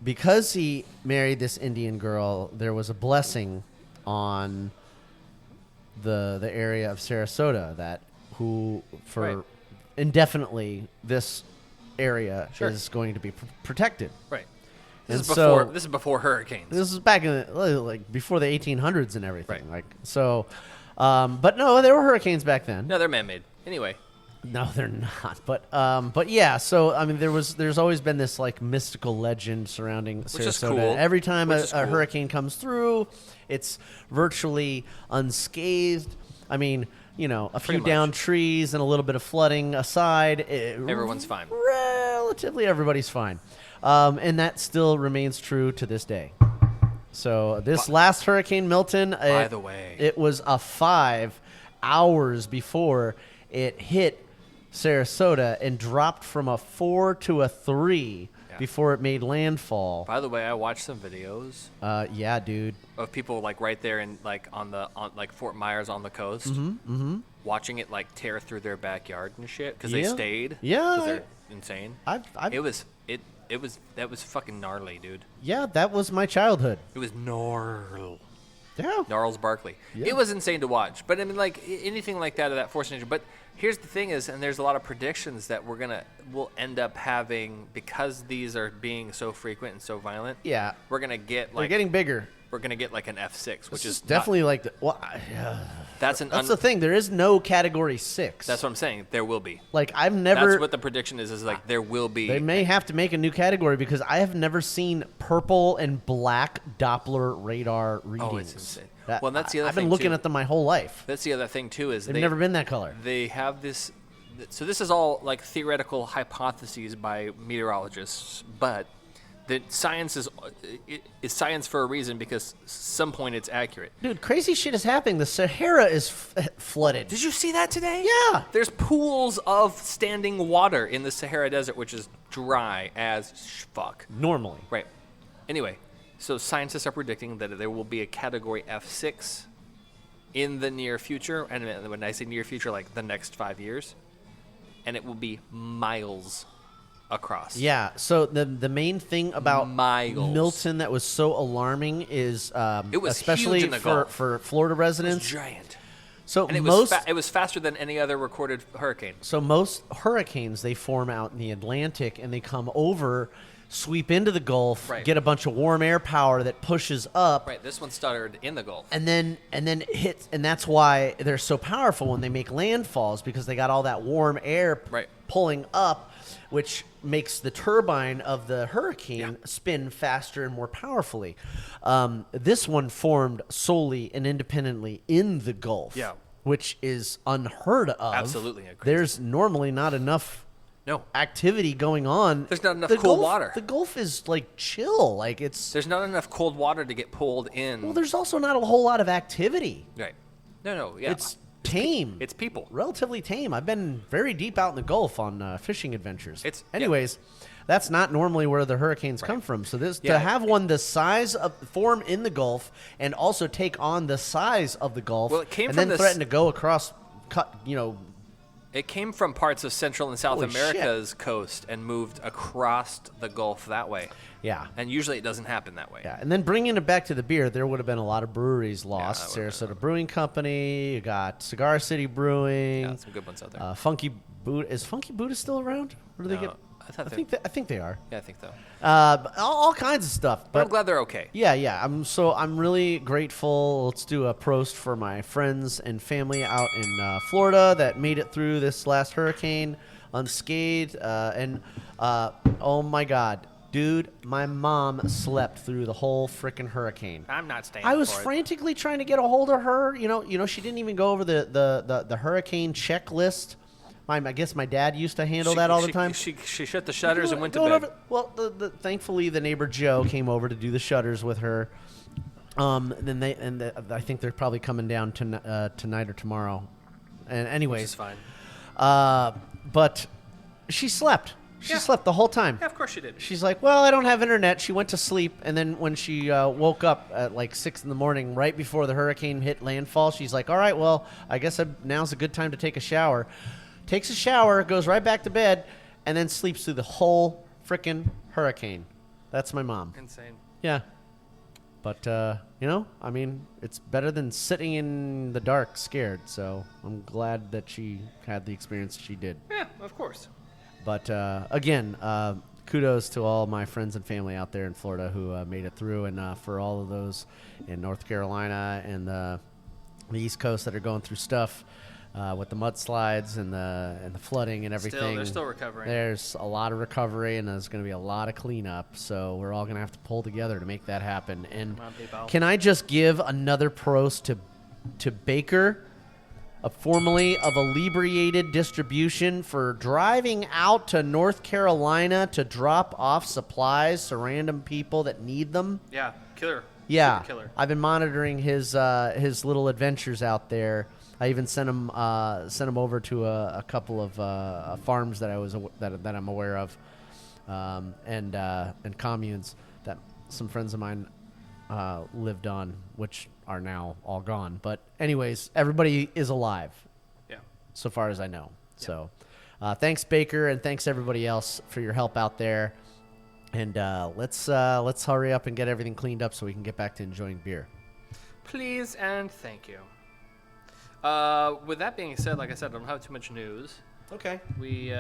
because he married this Indian girl, there was a blessing on the area of Sarasota indefinitely this area is going to be protected. Right. And This is before hurricanes. This is back in like before the 1800s and everything. Right. But no, there were hurricanes back then. No, they're man-made. Anyway. No, they're not. But yeah. So I mean, there's always been this like mystical legend surrounding Sarasota. Which is cool. Every time a hurricane comes through, it's virtually unscathed. I mean, a few downed trees and a little bit of flooding aside, everyone's fine. Relatively, everybody's fine, and that still remains true to this day. So this last Hurricane Milton, by the way, it was 5 hours before it hit Sarasota and dropped from a 4 to a 3 before it made landfall. By the way, I watched some videos. Yeah, dude. Of people like right there in like on like Fort Myers on the coast, watching it like tear through their backyard and shit because they stayed. Yeah, because they're insane. That was fucking gnarly, dude. Yeah, that was my childhood. It was gnarl. Yeah. Gnarls Barkley. Yeah. It was insane to watch. But I mean, like anything like that of that force of nature. But here's the thing is, and there's a lot of predictions that we'll end up having because these are being so frequent and so violent. Yeah. We're gonna get like they're getting bigger. We're gonna get like an F6, which is definitely like that's the thing. There is no Category 6. That's what I'm saying. There will be. Like I've never. That's what the prediction is like there will be. They may have to make a new category because I have never seen purple and black Doppler radar readings. Oh, it's insane. Well, that's the other I've thing been looking at them my whole life. That's the other thing too is they've never been that color. They have this. So this is all like theoretical hypotheses by meteorologists, but the science is science for a reason because some point it's accurate. Dude, crazy shit is happening. The Sahara is flooded. Did you see that today? Yeah. There's pools of standing water in the Sahara Desert, which is dry as fuck. Normally. Right. Anyway, so scientists are predicting that there will be a Category F6 in the near future. And when I say near future, like the next 5 years. And it will be miles across. Yeah. So the main thing about Milton that was so alarming is it was especially huge in the Gulf. for Florida residents. It was giant. So and it was faster than any other recorded hurricane. So most hurricanes they form out in the Atlantic and they come over, sweep into the Gulf, get a bunch of warm air power that pushes up. Right. This one started in the Gulf. And then hits, and that's why they're so powerful when they make landfalls because they got all that warm air pulling up, which makes the turbine of the hurricane spin faster and more powerfully. This one formed solely and independently in the Gulf, which is unheard of. Absolutely. There's normally not enough activity going on. There's not enough cold water. The Gulf is like chill. Like there's not enough cold water to get pulled in. Well, there's also not a whole lot of activity. Right. No. Yeah. It's tame. It's people. Relatively tame. I've been very deep out in the Gulf on fishing adventures. Anyways, that's not normally where the hurricanes come from. So to have one the size of form in the Gulf and also take on the size of the Gulf, well, it came and from then threaten to go across, It came from parts of Central and South America's coast and moved across the Gulf that way. Yeah. And usually it doesn't happen that way. Yeah. And then bringing it back to the beer, there would have been a lot of breweries lost. Sarasota Brewing Company, you got Cigar City Brewing. Yeah, some good ones out there. Funky Buddha. Is Funky Buddha still around? Or do they get? I think they are. Yeah, I think so. All kinds of stuff. But I'm glad they're okay. Yeah. I'm really grateful. Let's do a prost for my friends and family out in Florida that made it through this last hurricane unscathed. Oh my God, dude, my mom slept through the whole freaking hurricane. I'm not staying. I was frantically trying to get a hold of her. You know, she didn't even go over the hurricane checklist. I guess my dad used to handle that all the time. She shut the shutters and went to bed. Thankfully, the neighbor Joe came over to do the shutters with her. I think they're probably coming down tonight or tomorrow. And anyways, which is fine. But she slept. She slept the whole time. Yeah, of course she did. She's like, well, I don't have internet. She went to sleep, and then when she woke up at like 6 in the morning, right before the hurricane hit landfall, she's like, all right, well, I guess now's a good time to take a shower. Takes a shower, goes right back to bed, and then sleeps through the whole frickin' hurricane. That's my mom. Insane. Yeah. But, I mean, it's better than sitting in the dark scared, so I'm glad that she had the experience she did. Yeah, of course. But again, kudos to all my friends and family out there in Florida who made it through, and for all of those in North Carolina and the East Coast that are going through stuff with the mudslides and the flooding and everything. They're still recovering. There's a lot of recovery, and there's going to be a lot of cleanup. So we're all going to have to pull together to make that happen. And can I just give another prost to Baker, formerly of Inebriated Distribution, for driving out to North Carolina to drop off supplies to random people that need them. Yeah, killer. Yeah, Super killer. I've been monitoring his little adventures out there. I even sent him over to a couple of farms that that I'm aware of, and communes that some friends of mine lived on, which are now all gone. But anyways, everybody is alive. Yeah. So far as I know. Yeah. So thanks, Baker, and thanks everybody else for your help out there. And let's hurry up and get everything cleaned up so we can get back to enjoying beer. Please and thank you. With that being said, like I said, I don't have too much news. Okay. We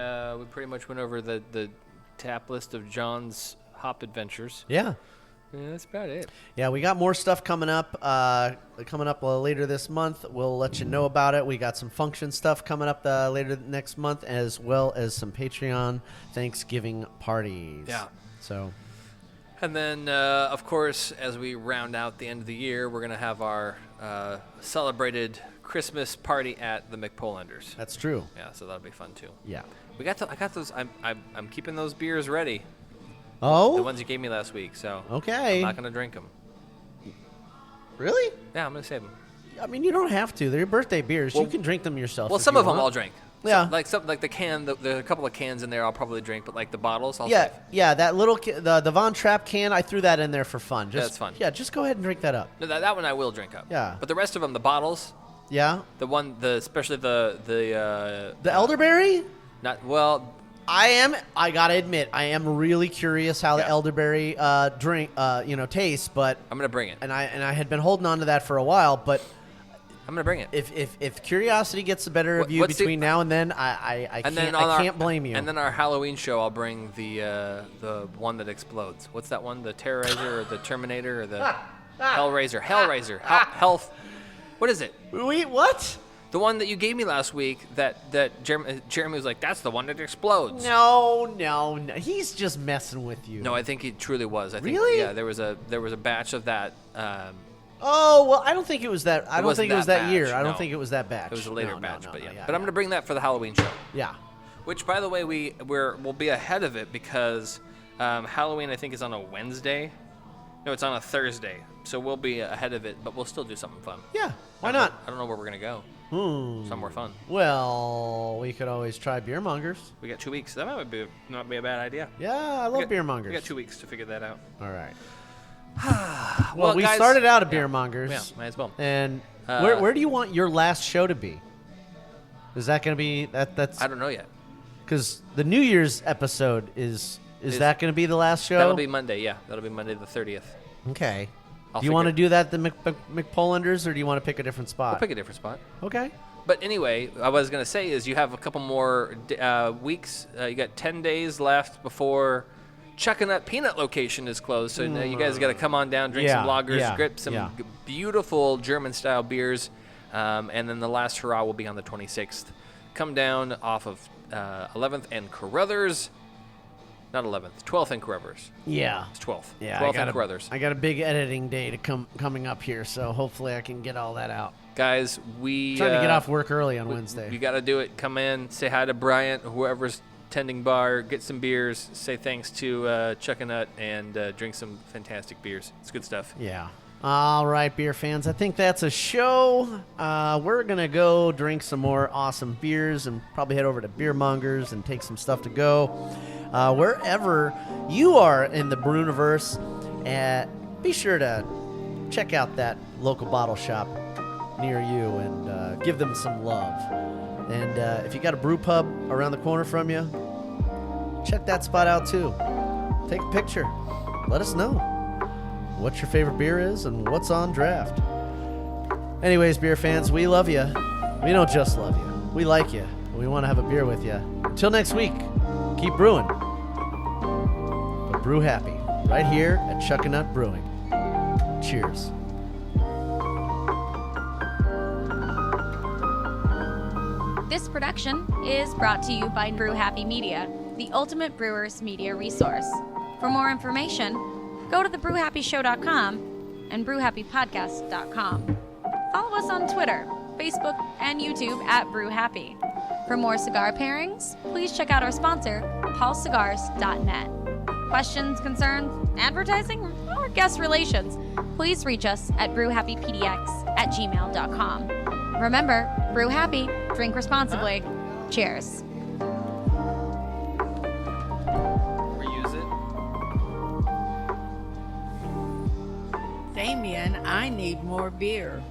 pretty much went over the tap list of John's hop adventures. Yeah. Yeah, that's about it. Yeah, we got more stuff coming up. Later this month. We'll let you know about it. We got some function stuff coming up later next month, as well as some Patreon Thanksgiving parties. Yeah. So. And then, of course, as we round out the end of the year, we're gonna have our celebrated Christmas party at the McPolanders. That's true. Yeah, so that'll be fun too. Yeah. I got those. I'm keeping those beers ready. Oh. The ones you gave me last week. So. Okay. I'm not gonna drink them. Really? Yeah, I'm gonna save them. I mean, you don't have to. They're your birthday beers. Well, you can drink them yourself. Well, if some you of them want. I'll drink. Yeah. Like the can, the couple of cans in there I'll probably drink, but like the bottles I'll Yeah, save. yeah. That little the Von Trapp can, I threw that in there for fun. That's fun. Yeah, just go ahead and drink that up. No, that one I will drink up. Yeah. But the rest of them, the bottles. Yeah. Especially the elderberry. Not well. I gotta admit, I am really curious how the elderberry tastes, but I'm gonna bring it. And I had been holding on to that for a while, but I'm gonna bring it. If curiosity gets the better of you between now and then, I can't blame you. And then our Halloween show, I'll bring the one that explodes. What's that one? The Terrorizer or the Terminator or the Hellraiser? Health. What is it? Wait, what? The one that you gave me last week that Jeremy was like, that's the one that explodes. No. He's just messing with you. No, I think he truly was. I think, really? Yeah, there was a batch of that. Oh, well, I don't think it was that. I don't think it was that year. I No. don't think it was that batch. It was a later batch, no, but yeah. yeah. But I'm going to bring that for the Halloween show. Yeah. Which, by the way, we'll be ahead of it because Halloween, I think, is on a Wednesday. No, it's on a Thursday. So we'll be ahead of it, but we'll still do something fun. Yeah, why not? I don't know where we're going to go. Somewhere fun. Well, we could always try Beer Mongers. We got 2 weeks. That might not be a bad idea. Yeah, I love Beer Mongers. We got 2 weeks to figure that out. All right. Well, we guys, started out at Beer Mongers. Yeah, might as well. And where do you want your last show to be? Is that going to be that's? I don't know yet. Because the New Year's episode is that going to be the last show? That'll be Monday. Yeah, that'll be Monday the 30th. Okay. Do you want to do that at the McPolanders, or do you want to pick a different spot? We'll pick a different spot. Okay. But anyway, what I was going to say is you have a couple more weeks. You got 10 days left before Chuckanut P-Nut location is closed. So now you guys got to come on down, drink some lagers, grip some beautiful German-style beers. And then the last hurrah will be on the 26th. Come down off of 11th and Carruthers. Not 11th, 12th and Carruthers. Yeah. It's 12th. Yeah, 12th and Carruthers. I got a big editing day coming up here, so hopefully I can get all that out. Guys, trying to get off work early on Wednesday. You got to do it. Come in, say hi to Bryant, whoever's tending bar, get some beers, say thanks to Chuckanut, and drink some fantastic beers. It's good stuff. Yeah. All right, beer fans. I think that's a show. We're going to go drink some more awesome beers and probably head over to Beer Mongers and take some stuff to go. Wherever you are in the Brewniverse, be sure to check out that local bottle shop near you and give them some love. And if you got a brew pub around the corner from you, check that spot out too. Take a picture. Let us know what your favorite beer is and what's on draft. Anyways, beer fans, we love you. We don't just love you. We like you. We want to have a beer with you. Until next week, keep brewing. But brew happy. Right here at Chuckanut Brewing. Cheers. This production is brought to you by Brew Happy Media, the ultimate brewers media resource. For more information, go to thebrewhappyshow.com and brewhappypodcast.com. Follow us on Twitter, Facebook, and YouTube at Brew Happy. For more cigar pairings, please check out our sponsor, paulcigars.net. Questions, concerns, advertising, or guest relations, please reach us at brewhappypdx@gmail.com. Remember, brew happy, drink responsibly. Cheers. Reuse it. Damian, I need more beer.